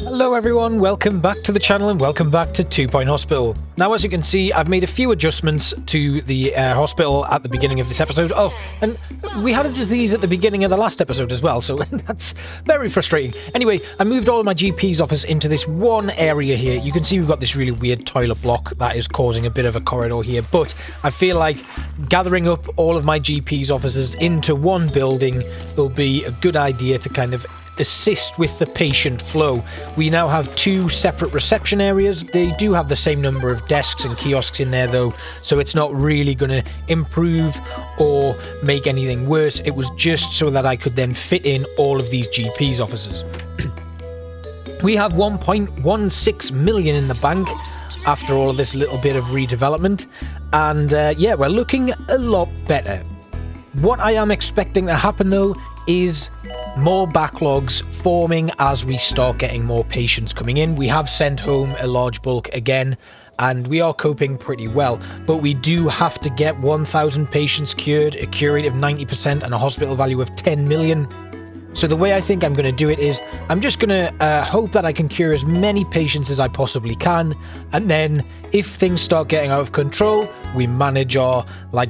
Hello everyone, welcome back to the channel and welcome back to 2 Point Hospital. Now as you can see, I've made a few adjustments to the hospital at the beginning of this episode. Oh, and we had a disease at the beginning of the last episode as well, so that's very frustrating. Anyway, I moved all of my GP's office into this one area here. You can see we've got this really weird toilet block that is causing a bit of a corridor here, but I feel like gathering up all of my GP's offices into one building will be a good idea to kind of assist with the patient flow. We now have two separate reception areas. They do have the same number of desks and kiosks in there though, so it's not really going to improve or make anything worse. It was just so that I could then fit in all of these GP's offices. We have 1.16 million in the bank after all of this little bit of redevelopment, and yeah, we're looking a lot better. What I am expecting to happen though is more backlogs forming as we start getting more patients coming in. We have sent home a large bulk again, and we are coping pretty well, but we do have to get 1,000 patients cured, a cure rate of 90%, and a hospital value of 10 million. So the way I think I'm going to do it is I'm just going to hope that I can cure as many patients as I possibly can, and then if things start getting out of control, we manage our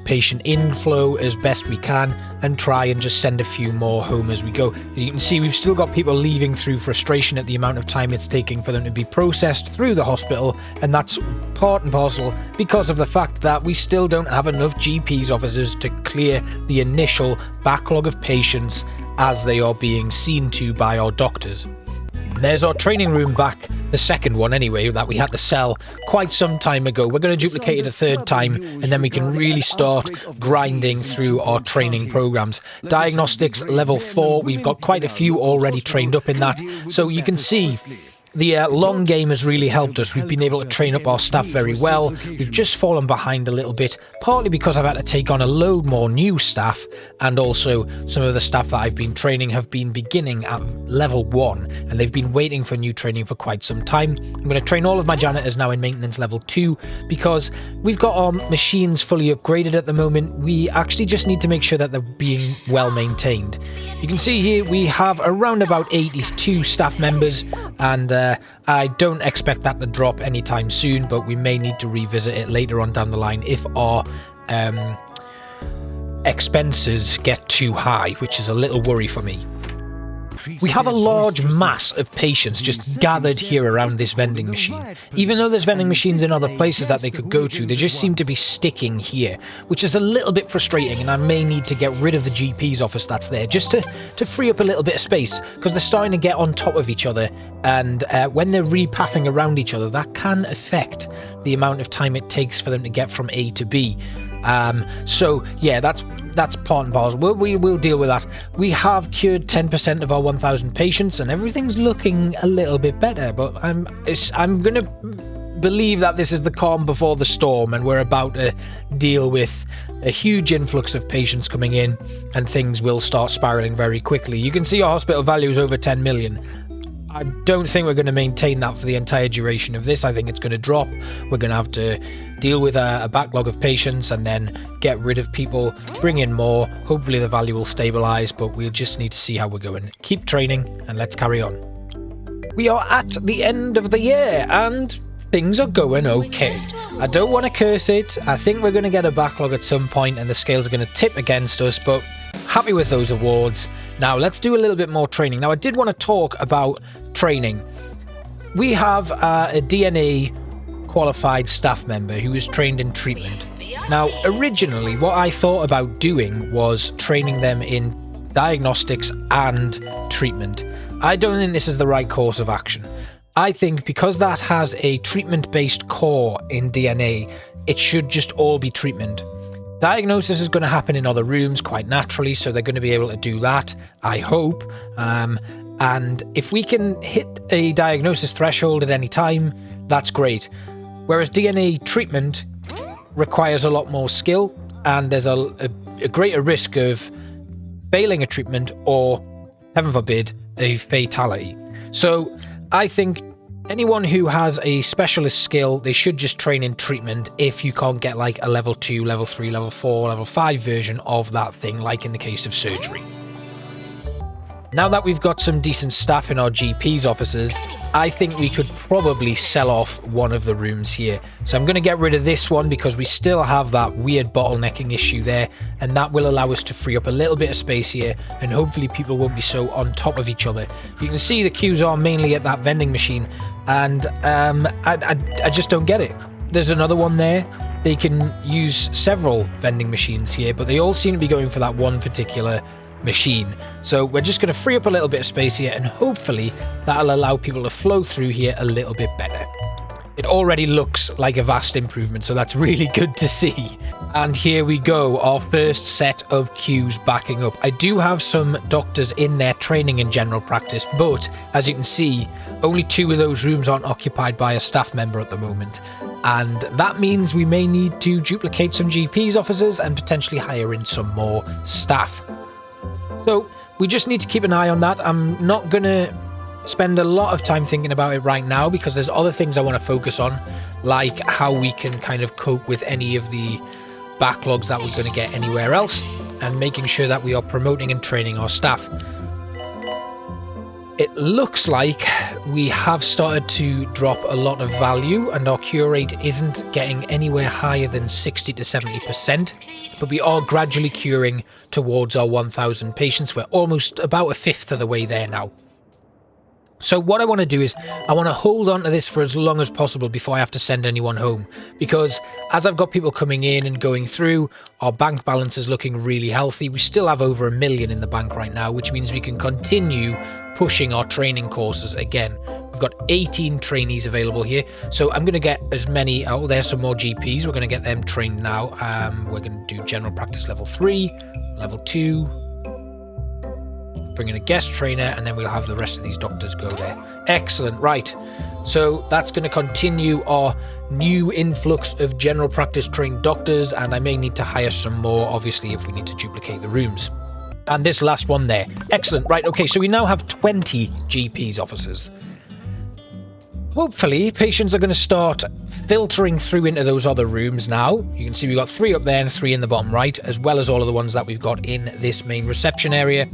patient inflow as best we can and try and just send a few more home as we go. As you can see, we've still got people leaving through frustration at the amount of time it's taking for them to be processed through the hospital, and that's part and parcel because of the fact that we still don't have enough GP's offices to clear the initial backlog of patients as they are being seen to by our doctors. There's our training room back, the second one anyway, that we had to sell quite some time ago. We're going to duplicate it a third time, and then we can really start grinding through our training programs. Diagnostics level 4, we've got quite a few already trained up in that, so you can see the long game has really helped us. We've been able to train up our staff very well. We've just fallen behind a little bit, partly because I've had to take on a load more new staff, and also some of the staff that I've been training have been beginning at level 1, and they've been waiting for new training for quite some time. I'm going to train all of my janitors now in maintenance level 2, because we've got our machines fully upgraded at the moment. We actually just need to make sure that they're being well maintained. You can see here we have around about 82 staff members, and I don't expect that to drop anytime soon, but we may need to revisit it later on down the line if our expenses get too high, which is a little worry for me. We have a large mass of patients just gathered here around this vending machine. Even though there's vending machines in other places that they could go to, they just seem to be sticking here, which is a little bit frustrating, and I may need to get rid of the GP's office that's there just to free up a little bit of space, because they're starting to get on top of each other, and when they're repathing around each other, that can affect the amount of time it takes for them to get from A to B. So yeah, that's part and parcel. We'll deal with that. We have cured 10% of our 1,000 patients, and everything's looking a little bit better, but I'm gonna believe that this is the calm before the storm, and we're about to deal with a huge influx of patients coming in, and things will start spiraling very quickly. You can see our hospital value is over 10 million. I don't think we're going to maintain that for the entire duration of this. I think it's going to drop. We're going to have to deal with a backlog of patients and then get rid of people, bring in more. Hopefully the value will stabilize, but we'll just need to see how we're going. Keep training and let's carry on. We are at the end of the year and things are going okay. I don't want to curse it. I think we're going to get a backlog at some point and the scales are going to tip against us, but happy with those awards. Now let's do a little bit more training. Now I did want to talk about training. We have a DNA qualified staff member who is trained in treatment. Now originally what I thought about doing was training them in diagnostics and treatment. I don't think this is the right course of action. I think because that has a treatment-based core in DNA, it should just all be treatment. Diagnosis is going to happen in other rooms quite naturally, so they're going to be able to do that, I hope. And if we can hit a diagnosis threshold at any time, that's great. Whereas DNA treatment requires a lot more skill, and there's a greater risk of failing a treatment or, heaven forbid, a fatality. So I think anyone who has a specialist skill, they should just train in treatment if you can't get like a level 2, level 3, level 4, level 5 version of that thing, like in the case of surgery. Now that we've got some decent staff in our GP's offices, I think we could probably sell off one of the rooms here. So I'm going to get rid of this one because we still have that weird bottlenecking issue there, and that will allow us to free up a little bit of space here, and hopefully people won't be so on top of each other. You can see the queues are mainly at that vending machine, and I just don't get it. There's another one there. They can use several vending machines here, but they all seem to be going for that one particular machine. So we're just going to free up a little bit of space here, and hopefully that'll allow people to flow through here a little bit better. It already looks like a vast improvement, so that's really good to see. And here we go, our first set of queues backing up. I do have some doctors in there training in general practice, but as you can see, only 2 of those rooms aren't occupied by a staff member at the moment. And that means we may need to duplicate some GP's offices and potentially hire in some more staff. So we just need to keep an eye on that. I'm not going to spend a lot of time thinking about it right now because there's other things I want to focus on, like how we can kind of cope with any of the backlogs that we're going to get anywhere else, and making sure that we are promoting and training our staff. It looks like we have started to drop a lot of value, and our cure rate isn't getting anywhere higher than 60 to 70%, but we are gradually curing towards our 1,000 patients. We're almost about a fifth of the way there now. So what I want to do is I want to hold on to this for as long as possible before I have to send anyone home, because as I've got people coming in and going through, our bank balance is looking really healthy. We still have over $1 million in the bank right now, which means we can continue pushing our training courses again. We've got 18 trainees available here, so I'm going to get as many. Oh, there's some more GPs. We're going to get them trained now. We're going to do general practice level 3, level 2, bring in a guest trainer, and then we'll have the rest of these doctors go there. Excellent. Right, so that's going to continue our new influx of general practice trained doctors, and I may need to hire some more, obviously, if we need to duplicate the rooms. And this last one there. Excellent. Right, okay, so we now have 20 GP's offices. Hopefully, patients are going to start filtering through into those other rooms now. You can see we've got 3 up there and 3 in the bottom right, as well as all of the ones that we've got in this main reception area.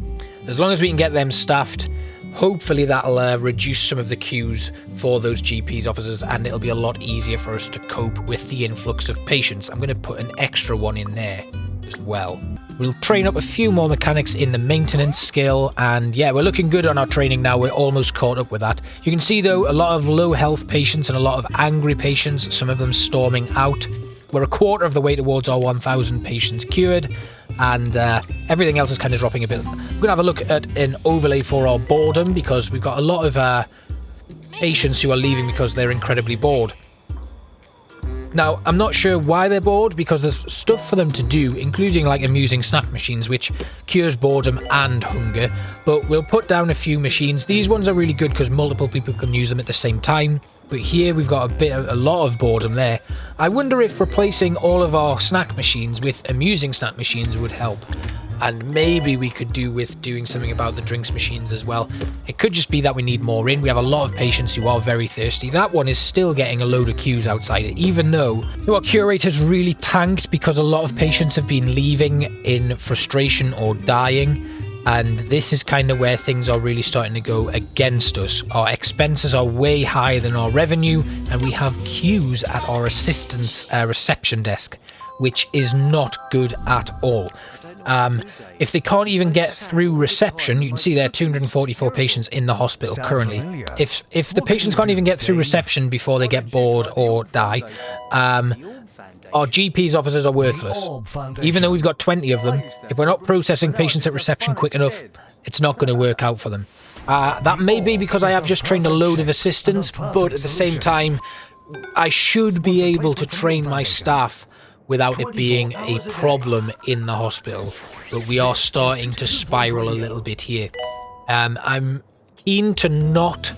As long as we can get them staffed, hopefully that'll reduce some of the queues for those GP's offices, and it'll be a lot easier for us to cope with the influx of patients. I'm going to put an extra one in there as well. We'll train up a few more mechanics in the maintenance skill, and yeah, we're looking good on our training now. We're almost caught up with that. You can see though, a lot of low health patients and a lot of angry patients, some of them storming out. We're a quarter of the way towards our 1,000 patients cured, and everything else is kind of dropping a bit. We're going to have a look at an overlay for our boredom, because we've got a lot of patients who are leaving because they're incredibly bored. Now, I'm not sure why they're bored, because there's stuff for them to do, including like amusing snack machines, which cures boredom and hunger, but we'll put down a few machines. These ones are really good because multiple people can use them at the same time, but here we've got a lot of boredom there. I wonder if replacing all of our snack machines with amusing snack machines would help. And maybe we could do with doing something about the drinks machines as well. It could just be that we need more in. We have a lot of patients who are very thirsty. That one is still getting a load of queues outside it, even though our cure rate has really tanked because a lot of patients have been leaving in frustration or dying. And this is kind of where things are really starting to go against us. Our expenses are way higher than our revenue, and we have queues at our assistant's reception desk, which is not good at all. If they can't even get through reception, you can see there are 244 patients in the hospital currently. If the patients can't even get through reception before they get bored or die, our GP's offices are worthless. Even though we've got 20 of them, if we're not processing patients at reception quick enough, it's not going to work out for them. That may be because I have just trained a load of assistants, but at the same time, I should be able to train my staff without it being a problem in the hospital. But we are starting to spiral a little bit here. I'm keen to not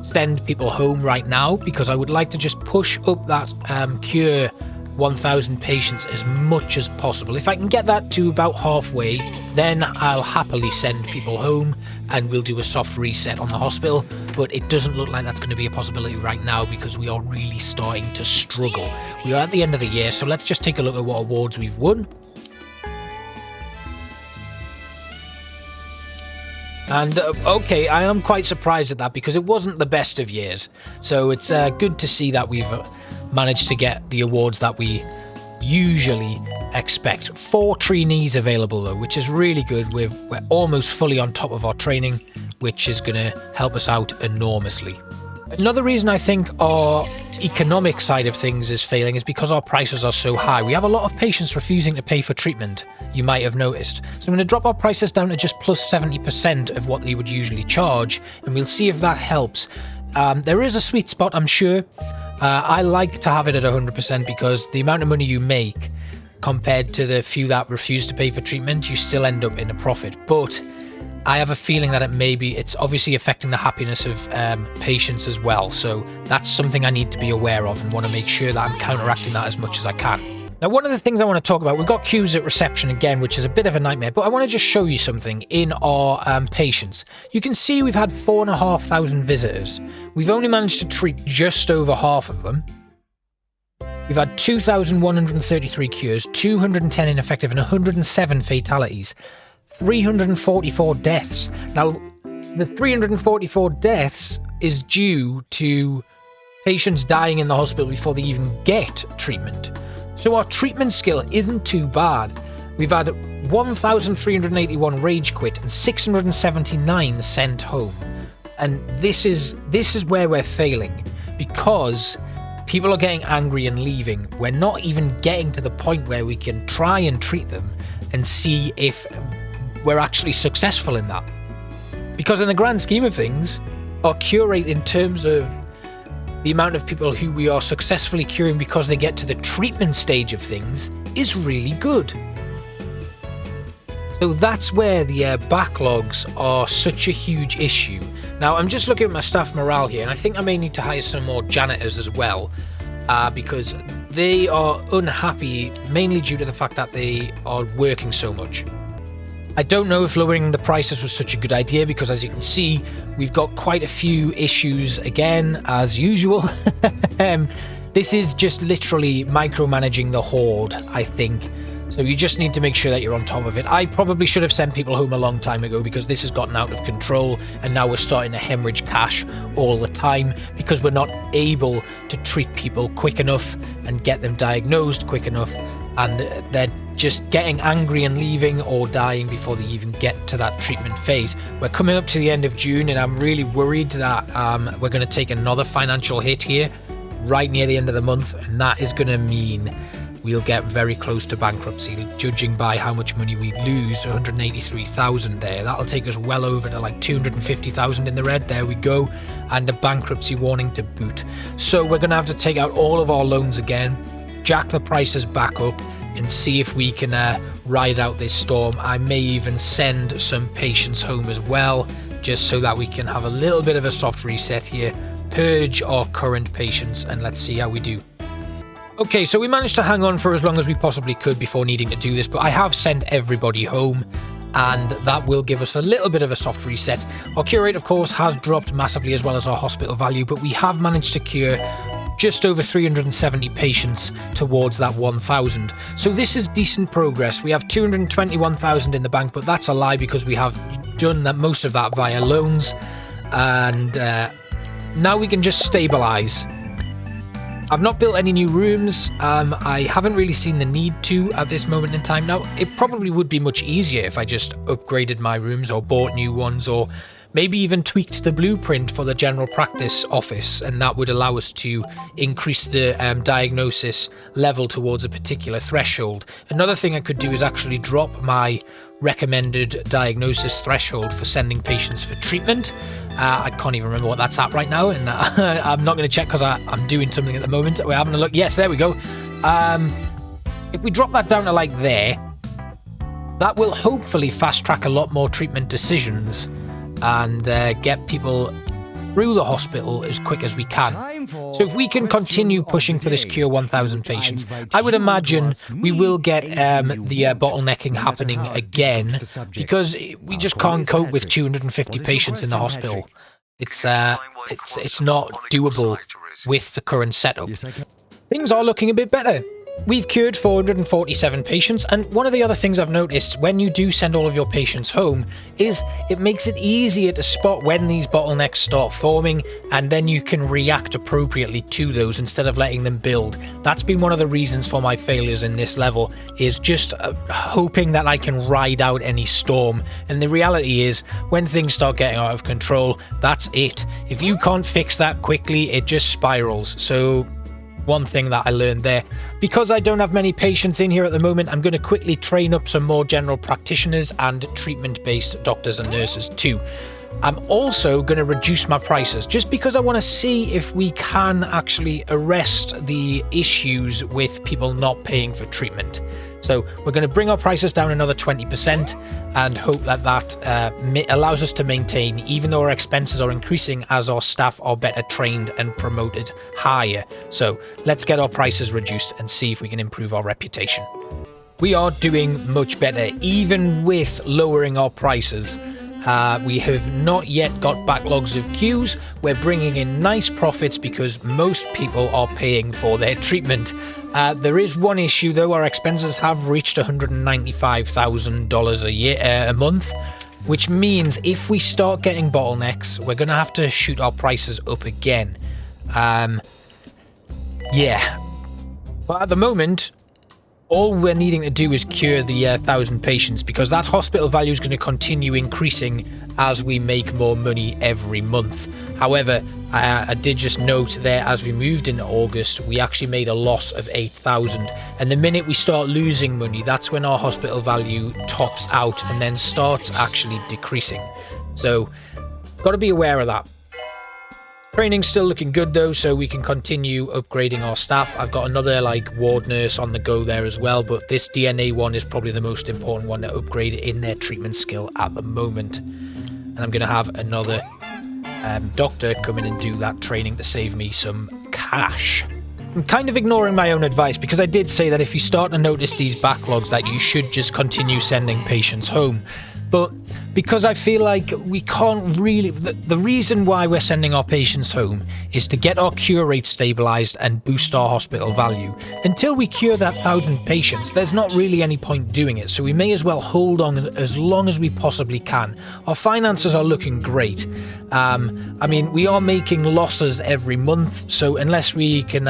send people home right now, because I would like to just push up that cure 1,000 patients as much as possible. If I can get that to about halfway, then I'll happily send people home and we'll do a soft reset on the hospital. But it doesn't look like that's going to be a possibility right now, because we are really starting to struggle. We are at the end of the year, so let's just take a look at what awards we've won. And okay, I am quite surprised at that because it wasn't the best of years. So it's good to see that we've managed to get the awards that we usually expect. 4 trainees available though, which is really good. We're almost fully on top of our training, which is going to help us out enormously. Another reason I think our economic side of things is failing is because our prices are so high. We have a lot of patients refusing to pay for treatment, you might have noticed. So I'm going to drop our prices down to just plus 70% of what they would usually charge, and we'll see if that helps. There is a sweet spot, I'm sure. I like to have it at 100% because the amount of money you make compared to the few that refuse to pay for treatment, you still end up in a profit. But I have a feeling that it's obviously affecting the happiness of patients as well. So that's something I need to be aware of and want to make sure that I'm counteracting that as much as I can. Now, one of the things I want to talk about, we've got queues at reception again, which is a bit of a nightmare, but I want to just show you something in our patients. You can see we've had 4,500 visitors. We've only managed to treat just over half of them. We've had 2,133 cures, 210 ineffective, and 107 fatalities. 344 deaths. Now, the 344 deaths is due to patients dying in the hospital before they even get treatment. So our treatment skill isn't too bad. We've had 1,381 rage quit and 679 sent home. And this is where we're failing, because people are getting angry and leaving. We're not even getting to the point where we can try and treat them and see if we're actually successful in that. Because in the grand scheme of things, our cure rate in terms of the amount of people who we are successfully curing because they get to the treatment stage of things is really good. So that's where the backlogs are such a huge issue. Now, I'm just looking at my staff morale here, and I think I may need to hire some more janitors as well, because they are unhappy, mainly due to the fact that they are working so much. I don't know if lowering the prices was such a good idea, because as you can see, we've got quite a few issues again, as usual. This is just literally micromanaging the horde, I think. So you just need to make sure that you're on top of it. I probably should have sent people home a long time ago, because this has gotten out of control, and now we're starting to hemorrhage cash all the time because we're not able to treat people quick enough and get them diagnosed quick enough, and they're just getting angry and leaving or dying before they even get to that treatment phase. We're coming up to the end of June, and I'm really worried that we're going to take another financial hit here right near the end of the month, and that is going to mean we'll get very close to bankruptcy, judging by how much money we lose. 183,000 there. That'll take us well over to like 250,000 in the red. There we go. And a bankruptcy warning to boot. So we're going to have to take out all of our loans again, jack the prices back up, and see if we can ride out this storm. I may even send some patients home as well, just so that we can have a little bit of a soft reset here, purge our current patients, and let's see how we do. Okay, so we managed to hang on for as long as we possibly could before needing to do this, but I have sent everybody home, and that will give us a little bit of a soft reset. Our cure rate, of course, has dropped massively, as well as our hospital value, but we have managed to cure just over 370 patients towards that 1,000. So this is decent progress. We have 221,000 in the bank, but that's a lie, because we have done most of that via loans, and now we can just stabilize. I've not built any new rooms. I haven't really seen the need to at this moment in time. Now, it probably would be much easier if I just upgraded my rooms or bought new ones, or maybe even tweaked the blueprint for the general practice office, and that would allow us to increase the diagnosis level towards a particular threshold. Another thing I could do is actually drop my recommended diagnosis threshold for sending patients for treatment. I can't even remember what that's at right now, and I'm not going to check because I'm doing something at the moment. We're having a look. Yes, there we go. If we drop that down to like there, that will hopefully fast track a lot more treatment decisions and get people through the hospital as quick as we can. So if we can continue pushing for this cure 1,000 patients, I would imagine we will get the bottlenecking happening again, because we just can't cope with 250 patients in the hospital. It's not doable with the current setup. Things are looking a bit better. We've cured 447 patients, and one of the other things I've noticed when you do send all of your patients home is it makes it easier to spot when these bottlenecks start forming, and then you can react appropriately to those instead of letting them build. That's been one of the reasons for my failures in this level, is just hoping that I can ride out any storm. And the reality is, when things start getting out of control, that's it. If you can't fix that quickly, it just spirals. So one thing that I learned there. Because I don't have many patients in here at the moment, I'm going to quickly train up some more general practitioners and treatment-based doctors and nurses too. I'm also going to reduce my prices just because I want to see if we can actually arrest the issues with people not paying for treatment. So we're going to bring our prices down another 20% and hope that that allows us to maintain, even though our expenses are increasing as our staff are better trained and promoted higher. So let's get our prices reduced and see if we can improve our reputation. We are doing much better, even with lowering our prices. We have not yet got backlogs of queues. We're bringing in nice profits because most people are paying for their treatment. There is one issue though. Our expenses have reached $195,000 a month, which means if we start getting bottlenecks, we're going to have to shoot our prices up again. Yeah. But at the moment, all we're needing to do is cure the 1,000 patients, because that hospital value is going to continue increasing as we make more money every month. However, I did just note there, as we moved into August, we actually made a loss of 8,000. And the minute we start losing money, that's when our hospital value tops out and then starts actually decreasing. So, got to be aware of that. Training's still looking good though, so we can continue upgrading our staff. I've got another ward nurse on the go there as well, but this DNA one is probably the most important one to upgrade in their treatment skill at the moment. And I'm going to have another doctor come in and do that training to save me some cash. I'm kind of ignoring my own advice, because I did say that if you start to notice these backlogs that you should just continue sending patients home. But because I feel like we can't really... The reason why we're sending our patients home is to get our cure rate stabilised and boost our hospital value. Until we cure that 1,000 patients, there's not really any point doing it, so we may as well hold on as long as we possibly can. Our finances are looking great. I mean, we are making losses every month, so unless we can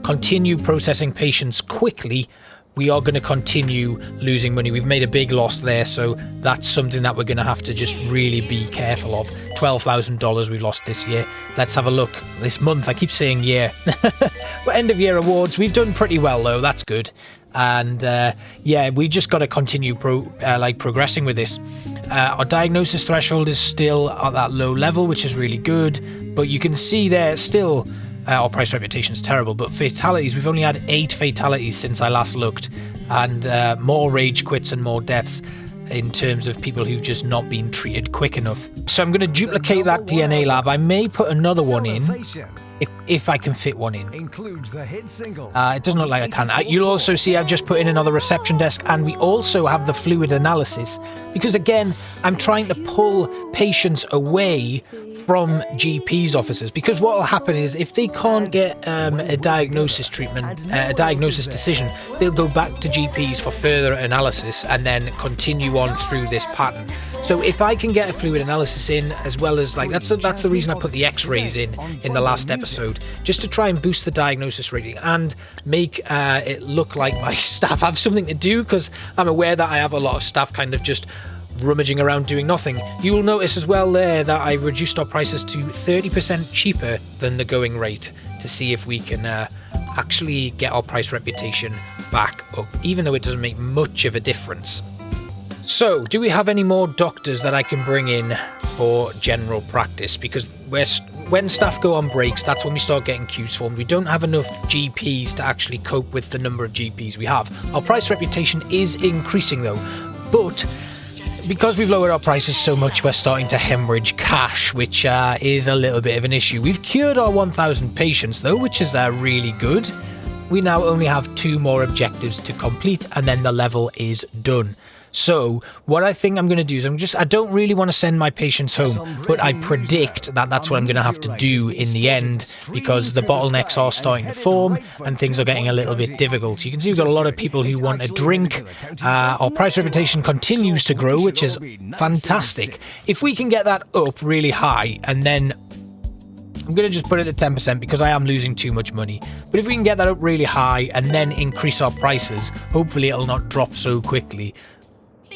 continue processing patients quickly, we are going to continue losing money. We've made a big loss there, so that's something that we're going to have to just really be careful of. $12,000 we lost this year. Let's have a look. This month, I keep saying year. But end of year awards, we've done pretty well though, that's good. And yeah, we just got to continue progressing with this. Our diagnosis threshold is still at that low level, which is really good. But you can see there still... our price reputation is terrible, but fatalities, we've only had 8 fatalities since I last looked, and more rage quits and more deaths in terms of people who've just not been treated quick enough. So I'm going to duplicate that DNA lab. I may put another one in, if I can fit one in. It doesn't look like I can. You'll also see I've just put in another reception desk, and we also have the fluid analysis, because again, I'm trying to pull patients away from GP's offices, because what will happen is if they can't get a diagnosis decision, they'll go back to GPs for further analysis and then continue on through this pattern. So if I can get a fluid analysis in, as well as that's the reason I put the x-rays in the last episode, just to try and boost the diagnosis rating and make it look like my staff have something to do, because I'm aware that I have a lot of staff kind of just rummaging around doing nothing. You will notice as well there that I reduced our prices to 30% cheaper than the going rate, to see if we can actually get our price reputation back up, even though it doesn't make much of a difference. So, do we have any more doctors that I can bring in for general practice? Because when staff go on breaks, that's when we start getting queues formed. We don't have enough GPs to actually cope with the number of GPs we have. Our price reputation is increasing though, but because we've lowered our prices so much, we're starting to hemorrhage cash, which is a little bit of an issue. We've cured our 1,000 patients though, which is really good. We now only have 2 more objectives to complete, and then the level is done. So what I think I'm going to do is I don't really want to send my patients home, but I predict that that's what I'm going to have to do in the end, because the bottlenecks are starting to form and things are getting a little bit difficult. You can see we've got a lot of people who want a drink. Our price reputation continues to grow, which is fantastic. If we can get that up really high, and then I'm going to just put it at 10% because I am losing too much money. But if we can get that up really high and then increase our prices, hopefully it'll not drop so quickly.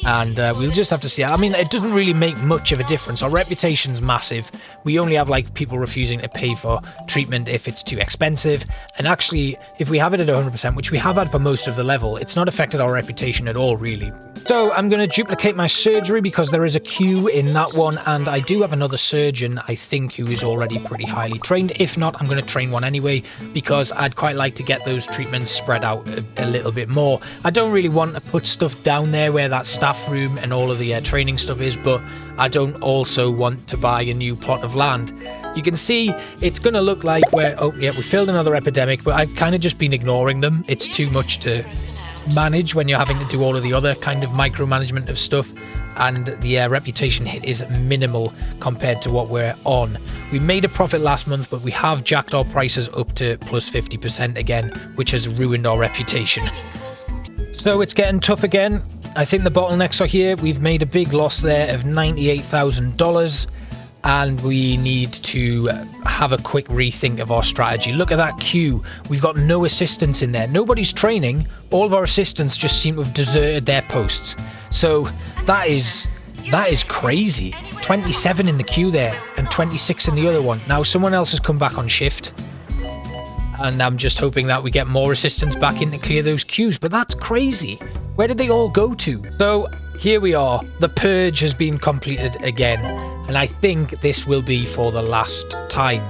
And we'll just have to see. I mean, it doesn't really make much of a difference. Our reputation's massive. We only have like people refusing to pay for treatment if it's too expensive. And actually, if we have it at 100%, which we have had for most of the level, it's not affected our reputation at all, really. So I'm going to duplicate my surgery because there is a queue in that one. And I do have another surgeon, I think, who is already pretty highly trained. If not, I'm going to train one anyway, because I'd quite like to get those treatments spread out a little bit more. I don't really want to put stuff down there where that staff room and all of the training stuff is, but I don't also want to buy a new plot of land. You can see it's going to look like we filled another epidemic, but I've kind of just been ignoring them. It's too much to manage when you're having to do all of the other kind of micromanagement of stuff, and the reputation hit is minimal compared to what we're on. We made a profit last month, but we have jacked our prices up to plus 50% again, which has ruined our reputation. So it's getting tough again. I think the bottlenecks are here. We've made a big loss there of $98,000, and we need to have a quick rethink of our strategy. Look at that queue. We've got no assistants in there. Nobody's training. All of our assistants just seem to have deserted their posts. So that is crazy. 27 in the queue there and 26 in the other one. Now someone else has come back on shift, and I'm just hoping that we get more assistants back in to clear those queues. But that's crazy. Where did they all go to? So here we are. The purge has been completed again. And I think this will be for the last time.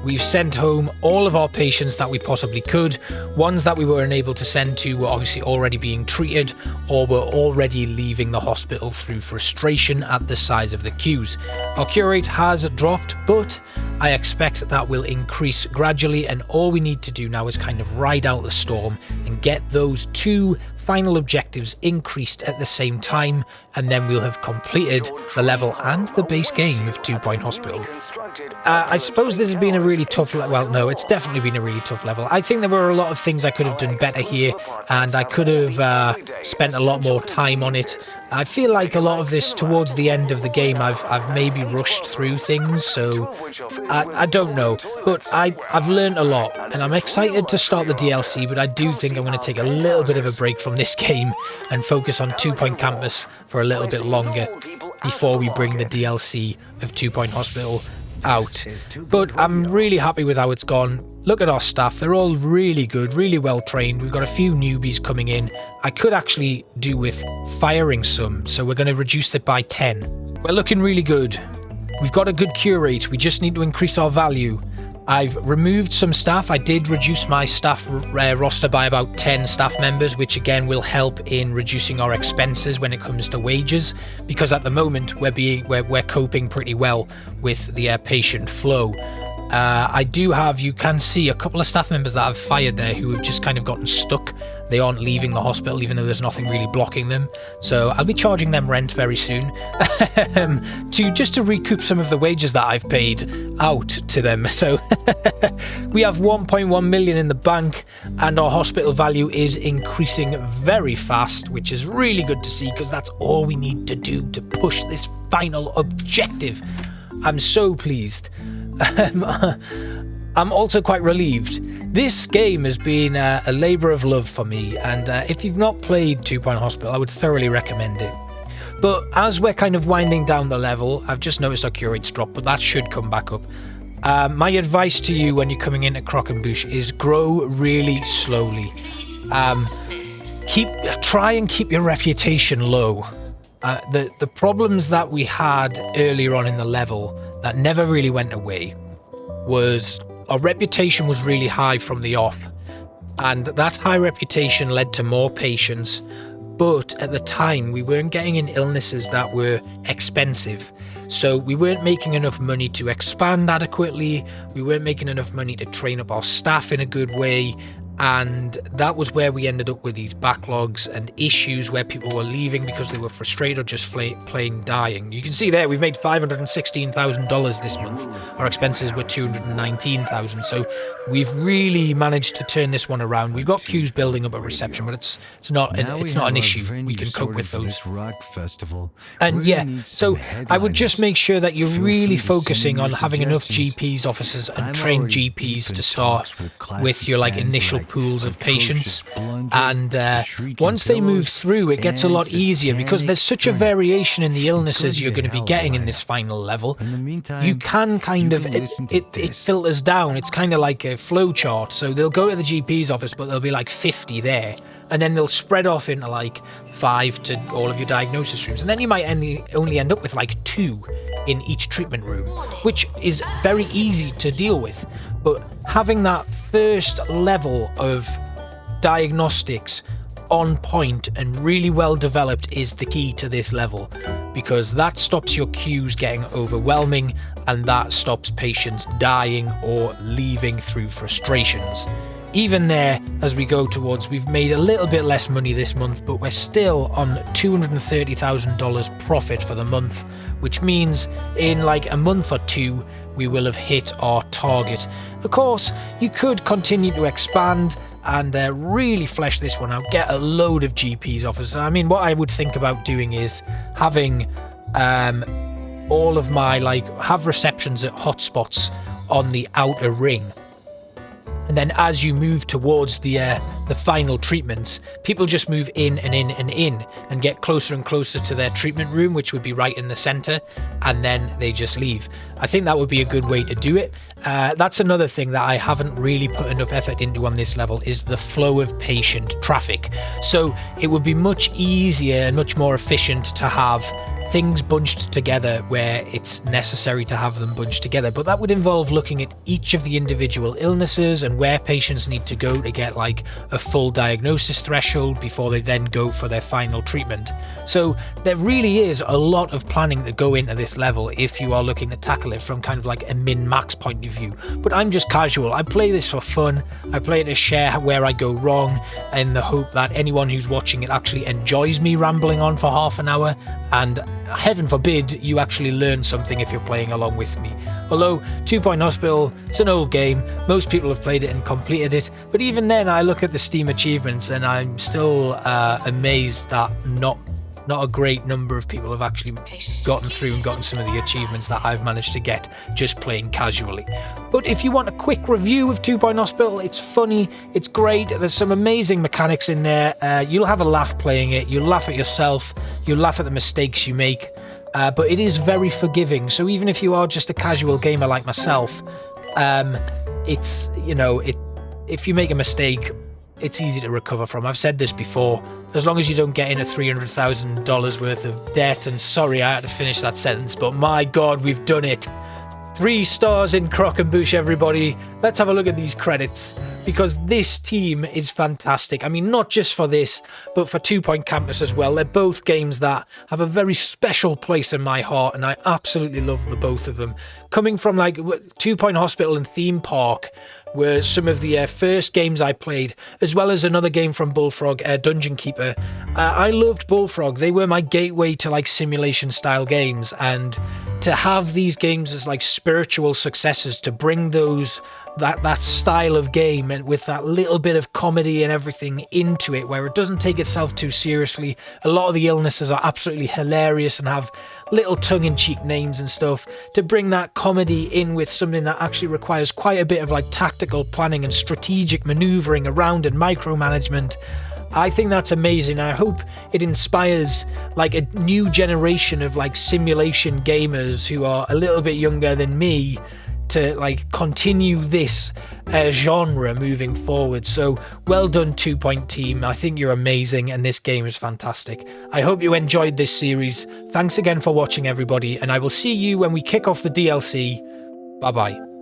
We've sent home all of our patients that we possibly could. Ones that we were unable to send to were obviously already being treated or were already leaving the hospital through frustration at the size of the queues. Our cure rate has dropped, but I expect that will increase gradually, and all we need to do now is kind of ride out the storm and get those two final objectives increased at the same time, and then we'll have completed the level and the base game of 2 Point Hospital. I suppose this has been a really tough well, no, it's definitely been a really tough level. I think there were a lot of things I could have done better here, and I could have spent a lot more time on it. I feel like a lot of this towards the end of the game I've maybe rushed through things, so I don't know, but I've learned a lot, and I'm excited to start the DLC, but I do think I'm going to take a little bit of a break from this game and focus on 2 Point Campus for a little bit longer before we bring the DLC of 2 Point Hospital out. But I'm really happy with how it's gone. Look at our staff, they're all really good, really well trained. We've got a few newbies coming in. I could actually do with firing some, so we're going to reduce it by 10. We're looking really good. We've got a good cure rate, we just need to increase our value. I've removed some staff. I did reduce my staff roster by about 10 staff members, which again will help in reducing our expenses when it comes to wages, because at the moment we're coping pretty well with the patient flow. I do have, you can see, a couple of staff members that I've fired there who have just kind of gotten stuck. They aren't leaving the hospital even though there's nothing really blocking them. So I'll be charging them rent very soon to recoup some of the wages that I've paid out to them. So we have 1.1 million in the bank, and our hospital value is increasing very fast, which is really good to see, because that's all we need to do to push this final objective. I'm so pleased. I'm also quite relieved. This game has been a labour of love for me, and if you've not played 2 Point Hospital, I would thoroughly recommend it. But as we're kind of winding down the level, I've just noticed our cure rate's dropped, but that should come back up. My advice to you when you're coming into Croquembouche is grow really slowly. Try and keep your reputation low. The problems that we had earlier on in the level that never really went away was our reputation was really high from the off, and that high reputation led to more patients, but at the time we weren't getting in illnesses that were expensive, so we weren't making enough money to expand adequately, we weren't making enough money to train up our staff in a good way, And that was where we ended up with these backlogs and issues where people were leaving because they were frustrated or just plain dying. You can see there we've made $516,000 this month. Our expenses were $219,000, so we've really managed to turn this one around. We've got queues building up at reception, but it's not an issue. We can cope with those. And yeah, so I would just make sure that you're really focusing on having enough GPs, officers, and trained GPs to start with your like initial pools of patients, and once they move through, it gets a lot easier because there's such a variation in the illnesses you're going to be getting in this final level. You can kind of it filters down. It's kind of like a flow chart, so they'll go to the GP's office, but there'll be like 50 there, and then they'll spread off into like 5 to all of your diagnosis rooms, and then you might only end up with like 2 in each treatment room, which is very easy to deal with. But having that first level of diagnostics on point and really well developed is the key to this level, because that stops your queues getting overwhelming and that stops patients dying or leaving through frustrations. Even there, as we go towards, we've made a little bit less money this month, but we're still on $230,000 profit for the month, which means in like a month or 2, we will have hit our target. Of course, you could continue to expand and really flesh this one out, get a load of GPs officers. I mean, what I would think about doing is having all of my, have receptions at hotspots on the outer ring. And then as you move towards the final treatments, people just move in and in and in and get closer and closer to their treatment room, which would be right in the center, and then they just leave. I think that would be a good way to do it. That's another thing that I haven't really put enough effort into on this level is the flow of patient traffic. So it would be much easier and much more efficient to have things bunched together where it's necessary to have them bunched together, but that would involve looking at each of the individual illnesses and where patients need to go to get like a full diagnosis threshold before they then go for their final treatment. So there really is a lot of planning to go into this level if you are looking to tackle it from kind of like a min-max point of view. But I'm just casual. I play this for fun. I play it to share where I go wrong in the hope that anyone who's watching it actually enjoys me rambling on for half an hour, and heaven forbid you actually learn something if you're playing along with me. Although 2 Point Hospital, it's an old game, most people have played it and completed it, but even then I look at the Steam achievements and I'm still amazed that not a great number of people have actually gotten through and gotten some of the achievements that I've managed to get just playing casually. But if you want a quick review of 2 Point Hospital, it's funny, it's great, there's some amazing mechanics in there, you'll have a laugh playing it, you'll laugh at yourself, you'll laugh at the mistakes you make, but it is very forgiving, so even if you are just a casual gamer like myself, it's, if you make a mistake, it's easy to recover from. I've said this before, as long as you don't get in a $300,000 worth of debt, and sorry I had to finish that sentence, but my god, we've done it. 3 stars in Croquembouche, everybody. Let's have a look at these credits, because this team is fantastic. I mean, not just for this, but for 2 Point Campus as well. They're both games that have a very special place in my heart, and I absolutely love the both of them. Coming from like 2 Point Hospital and Theme Park were some of the first games I played, as well as another game from Bullfrog, Dungeon Keeper. I loved Bullfrog. They were my gateway to like simulation style games, and to have these games as like spiritual successors, to bring that style of game and with that little bit of comedy and everything into it, where it doesn't take itself too seriously. A lot of the illnesses are absolutely hilarious and have little tongue-in-cheek names and stuff. To bring that comedy in with something that actually requires quite a bit of like tactical planning and strategic maneuvering around and micromanagement, I think that's amazing. I hope it inspires like a new generation of like simulation gamers who are a little bit younger than me to like continue this genre moving forward. So well done 2 Point team, I think you're amazing and this game is fantastic. I hope you enjoyed this series. Thanks again for watching everybody, and I will see you when we kick off the DLC. Bye bye.